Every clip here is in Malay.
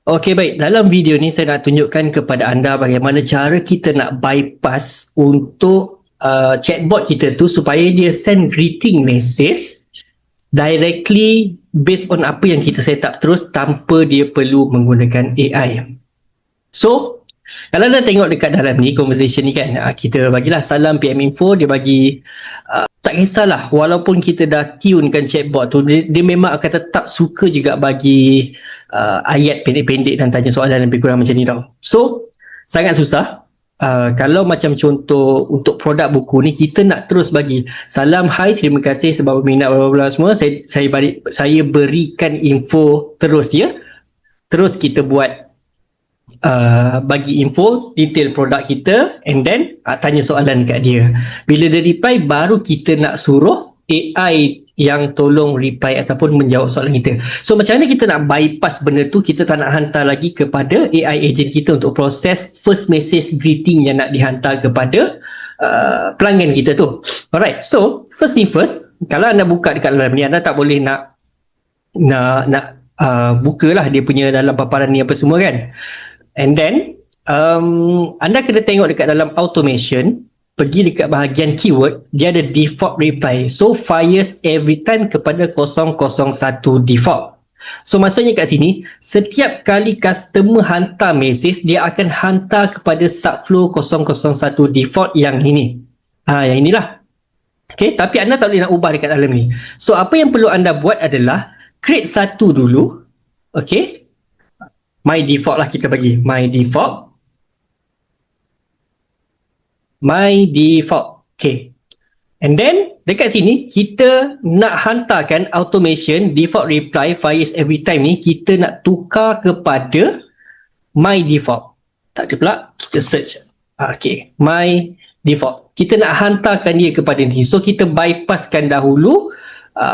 Okey, baik. Dalam video ni saya nak tunjukkan kepada anda bagaimana cara kita nak bypass untuk chatbot kita tu supaya dia send greeting message directly based on apa yang kita set up terus tanpa dia perlu menggunakan AI. So, kalau anda tengok dekat dalam ni conversation ni kan, kita bagilah salam PM Info, dia bagi tak kisahlah walaupun kita dah tunekan chatbot tu, dia memang akan tetap suka juga bagi ayat pendek-pendek dan tanya soalan lebih kurang macam ni tau. So, sangat susah. Kalau macam contoh untuk produk buku ni, kita nak terus bagi salam, hai, terima kasih sebab berminat bla bla semua, saya berikan info terus ya. Terus kita buat bagi info detail produk kita and then tanya soalan kat dia. Bila dia reply, baru kita nak suruh AI yang tolong reply ataupun menjawab soalan kita. So macam mana kita nak bypass benda tu? Kita tak nak hantar lagi kepada AI agent kita untuk proses first message greeting yang nak dihantar kepada pelanggan kita tu. Alright, so first thing first, kalau anda buka dekat dalam ni, anda tak boleh nak bukalah dia punya dalam paparan ni apa semua kan. And then anda kena tengok dekat dalam automation, pergi dekat bahagian keyword, dia ada default reply. So fires every time kepada 001 default. So maksudnya kat sini, setiap kali customer hantar message, dia akan hantar kepada subflow 001 default yang ini. Yang inilah. Okay, tapi anda tak boleh nak ubah dekat dalam ni. So apa yang perlu anda buat adalah create satu dulu. Okay, my default lah kita bagi. My default. Okay. And then dekat sini kita nak hantarkan automation default reply fires every time ni, kita nak tukar kepada my default. Tak ada pula, kita search. Okay, my default. Kita nak hantarkan dia kepada ni. So kita bypasskan dahulu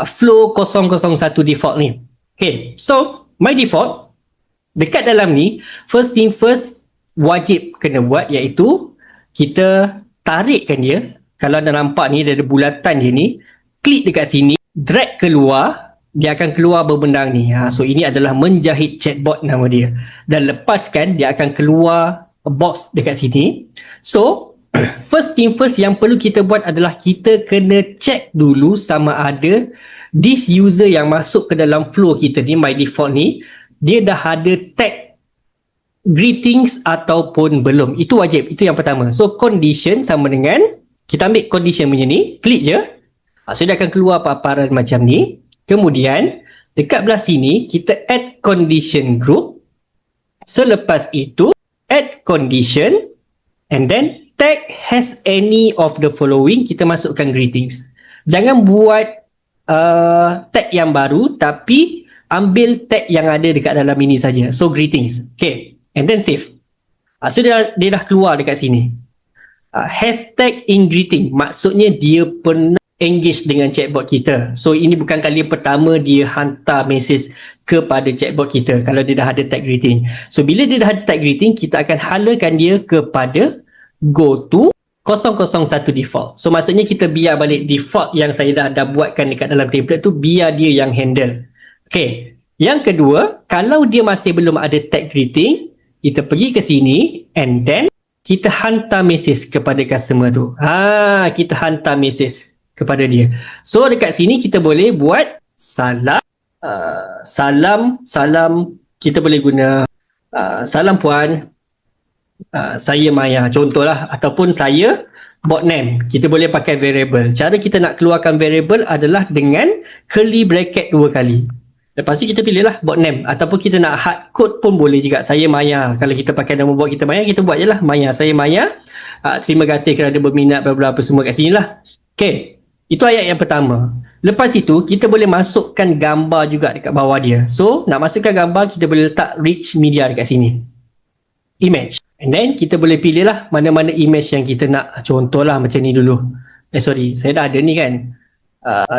flow 001 default ni. Okay, so my default dekat dalam ni, first thing first wajib kena buat iaitu kita tarikkan dia. Kalau anda nampak ni, dia ada bulatan dia ni, klik dekat sini, drag keluar, dia akan keluar berbendang ni. So ini adalah menjahit chatbot nama dia. Dan lepaskan, dia akan keluar box dekat sini. So first thing first yang perlu kita buat adalah kita kena check dulu sama ada this user yang masuk ke dalam flow kita ni, by default ni, dia dah ada tag greetings ataupun belum. Itu wajib, itu yang pertama. So condition sama dengan, kita ambil condition punya ni, klik je, so dia akan keluar paparan macam ni. Kemudian dekat belah sini kita add condition group. Selepas itu add condition and then tag has any of the following, kita masukkan greetings. Jangan buat tag yang baru, tapi ambil tag yang ada dekat dalam ini saja. So greetings. Okay, and then save. So dia dah keluar dekat sini. Hashtag in greeting, maksudnya dia pernah engage dengan chatbot kita. So ini bukan kali pertama dia hantar message kepada chatbot kita kalau dia dah ada tag greeting. So bila dia dah ada tag greeting, kita akan halakan dia kepada go to 001 default. So maksudnya kita biar balik default yang saya dah buatkan dekat dalam template tu, biar dia yang handle. Okay, yang kedua, kalau dia masih belum ada tag greeting, kita pergi ke sini and then kita hantar message kepada customer tu. Kita hantar message kepada dia. So dekat sini kita boleh buat salam, kita boleh guna salam puan, saya Maya contohlah, ataupun saya bot name. Kita boleh pakai variable. Cara kita nak keluarkan variable adalah dengan curly bracket 2 kali. Lepas tu kita pilihlah bot name, ataupun kita nak hard code pun boleh juga. Saya Maya. Kalau kita pakai nama bot kita Maya, kita buat je lah Maya. Saya Maya. Terima kasih kerana berminat bla apa semua kat sini lah. Okay, itu ayat yang pertama. Lepas itu kita boleh masukkan gambar juga dekat bawah dia. So nak masukkan gambar, kita boleh letak rich media dekat sini, image, and then kita boleh pilih lah mana-mana image yang kita nak. Contohlah macam ni dulu. Saya dah ada ni kan,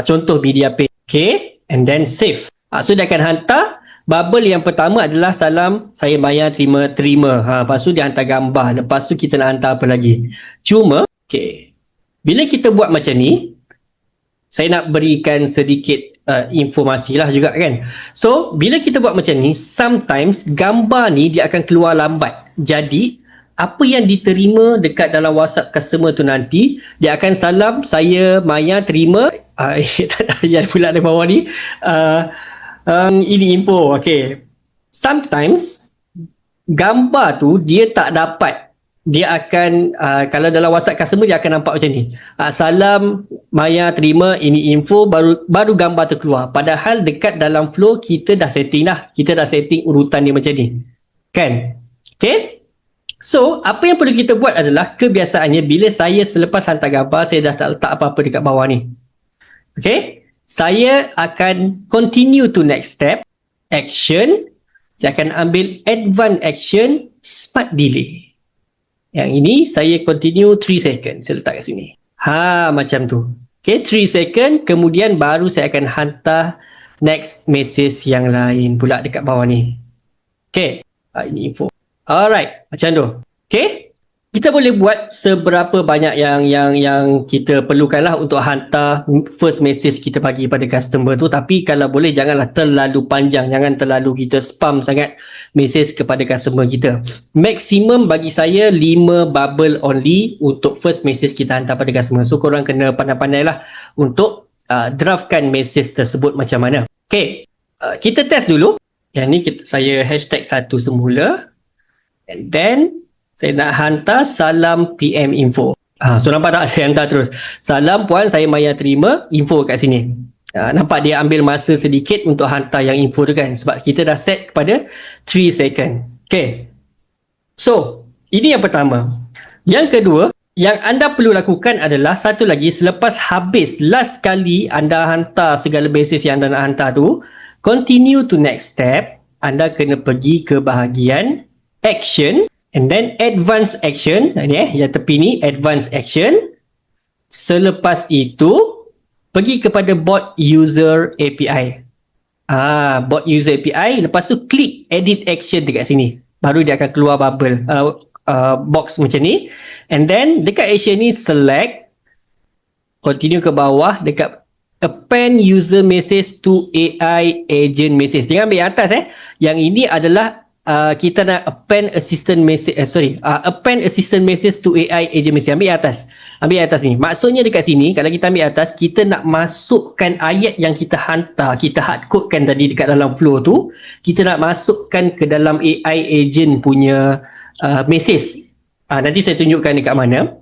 contoh media page. Okay, and then save. So dia akan hantar bubble yang pertama adalah salam saya Maya, terima. Lepas tu dia hantar gambar. Lepas tu kita nak hantar apa lagi. Cuma okay, bila kita buat macam ni, saya nak berikan sedikit informasi lah juga kan. So bila kita buat macam ni, sometimes gambar ni dia akan keluar lambat. Jadi apa yang diterima dekat dalam WhatsApp customer tu nanti, dia akan salam, saya Maya terima tak ada ayat pula di bawah ni, ini info. Okay, sometimes gambar tu dia tak dapat, dia akan kalau dalam WhatsApp customer dia akan nampak macam ni, salam Maya terima, ini info, baru gambar tu keluar. Padahal dekat dalam flow kita dah setting dah, kita dah setting urutan dia macam ni kan. Okay, so apa yang perlu kita buat adalah, kebiasaannya bila saya selepas hantar gambar, saya dah tak letak apa-apa dekat bawah ni. Okay, saya akan continue to next step, action. Saya akan ambil advanced action, smart delay. Yang ini saya continue 3 second. Saya letak kat sini. Macam tu. Okay, 3 second. Kemudian baru saya akan hantar next message yang lain pula dekat bawah ni. Okay, ini info. Alright, macam tu. Okay, kita boleh buat seberapa banyak yang kita perlukan lah untuk hantar first message kita bagi pada customer tu. Tapi kalau boleh janganlah terlalu panjang, jangan terlalu kita spam sangat message kepada customer kita. Maksimum bagi saya 5 bubble only untuk first message kita hantar pada customer. So korang kena pandai-pandai lah untuk draftkan message tersebut macam mana. Okay, kita test dulu. Yang ni saya hashtag satu semula, and then saya nak hantar salam PM info. So nampak tak saya hantar terus. Salam puan, saya Maya terima, info kat sini. Nampak dia ambil masa sedikit untuk hantar yang info tu kan. Sebab kita dah set kepada 3 second. Okay. So, ini yang pertama. Yang kedua, yang anda perlu lakukan adalah satu lagi, selepas habis last kali anda hantar segala message yang anda nak hantar tu, continue to next step. Anda kena pergi ke bahagian action. And then advanced action, yang tepi ni advanced action. Selepas itu pergi kepada bot user API. Bot user API, lepas tu klik edit action dekat sini. Baru dia akan keluar bubble box macam ni. And then dekat action ni select, continue ke bawah dekat append user message to AI agent message. Jangan ambil atas Yang ini adalah kita nak append assistant message append assistant message to AI agent message. Ambil atas ni. Maksudnya dekat sini kalau kita ambil atas, kita nak masukkan ayat yang kita hantar, kita hardcodekan tadi dekat dalam flow tu, kita nak masukkan ke dalam AI agent punya message. Nanti saya tunjukkan dekat mana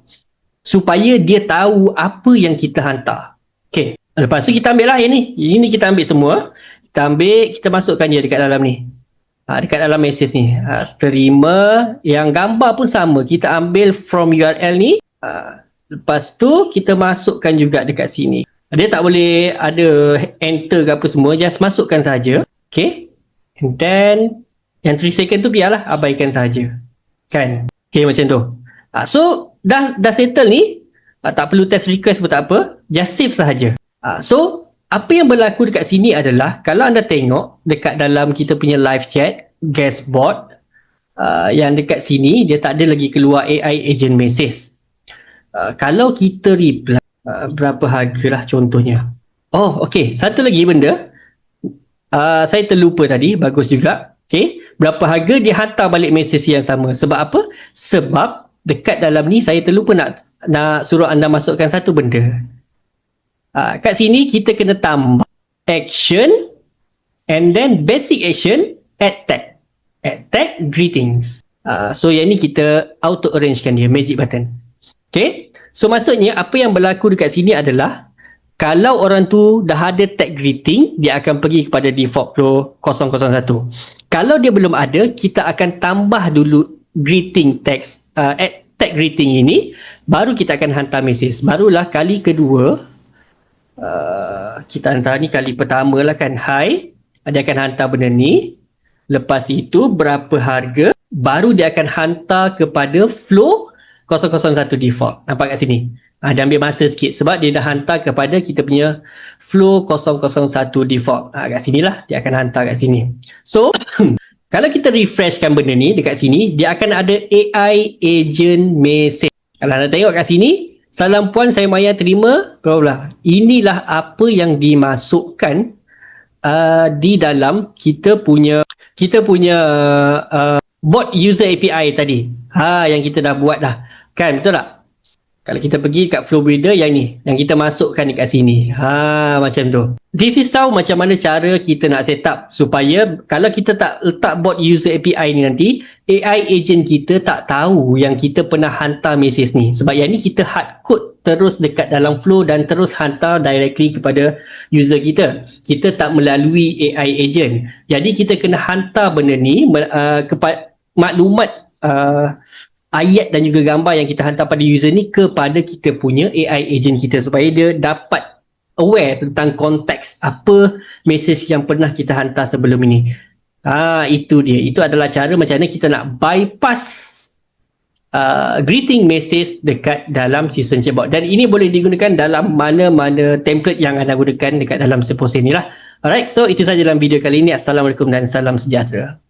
supaya dia tahu apa yang kita hantar. Okay, lepas tu kita ambil lah yang ni. Ini kita ambil semua, kita masukkan je dekat dalam ni. Dekat dalam message ni, terima, yang gambar pun sama, kita ambil from URL ni. Lepas tu kita masukkan juga dekat sini. Dia tak boleh ada enter ke apa semua, just masukkan saja. Okay, and then yang 3 second tu biarlah, abaikan saja kan. Okay, macam tu. So dah settle ni, tak perlu test request pun tak apa, just save sahaja. So apa yang berlaku dekat sini adalah, kalau anda tengok dekat dalam kita punya live chat guest bot, yang dekat sini dia tak ada lagi keluar AI agent message. Kalau kita reply berapa harga lah contohnya. Okay, satu lagi benda saya terlupa tadi, bagus juga. Okay, berapa harga, dia hantar balik message yang sama. Sebab apa? Sebab dekat dalam ni saya terlupa nak suruh anda masukkan satu benda. Kat sini kita kena tambah action, and then basic action, add tag greetings. So yang ni kita auto arrangekan dia, magic button. Okay, so maksudnya apa yang berlaku dekat sini adalah, kalau orang tu dah ada tag greeting, dia akan pergi kepada default flow 001. Kalau dia belum ada, kita akan tambah dulu greeting text, tag greeting ini, baru kita akan hantar message. Barulah kali kedua, kita hantar ni kali pertama lah kan, hi, dia akan hantar benda ni. Lepas itu berapa harga, baru dia akan hantar kepada flow 001 default. Nampak kat sini? Dia ambil masa sikit sebab dia dah hantar kepada kita punya flow 001 default. Kat sini lah dia akan hantar kat sini. So kalau kita refreshkan benda ni dekat sini, dia akan ada AI agent message. Kalau anda tengok kat sini, Salam puan, saya Maya, terima. Bla bla. Inilah apa yang dimasukkan di dalam kita punya bot user API tadi. Yang kita dah buat dah. Kan, betul tak? Kalau kita pergi kat Flow Builder yang ni, yang kita masukkan dekat sini. Macam tu. This is how macam mana cara kita nak set up supaya kalau kita tak letak bot user API ni nanti, AI agent kita tak tahu yang kita pernah hantar mesej ni. Sebab yang ni kita hard code terus dekat dalam Flow dan terus hantar directly kepada user kita. Kita tak melalui AI agent. Jadi kita kena hantar benda ni kepada maklumat ayat dan juga gambar yang kita hantar pada user ni kepada kita punya AI agent kita supaya dia dapat aware tentang konteks apa mesej yang pernah kita hantar sebelum ini. Itu dia. Itu adalah cara macam mana kita nak bypass greeting message dekat dalam sistem chatbot, dan ini boleh digunakan dalam mana-mana template yang anda gunakan dekat dalam Sepose ni lah. Alright, so itu sahaja dalam video kali ini. Assalamualaikum dan salam sejahtera.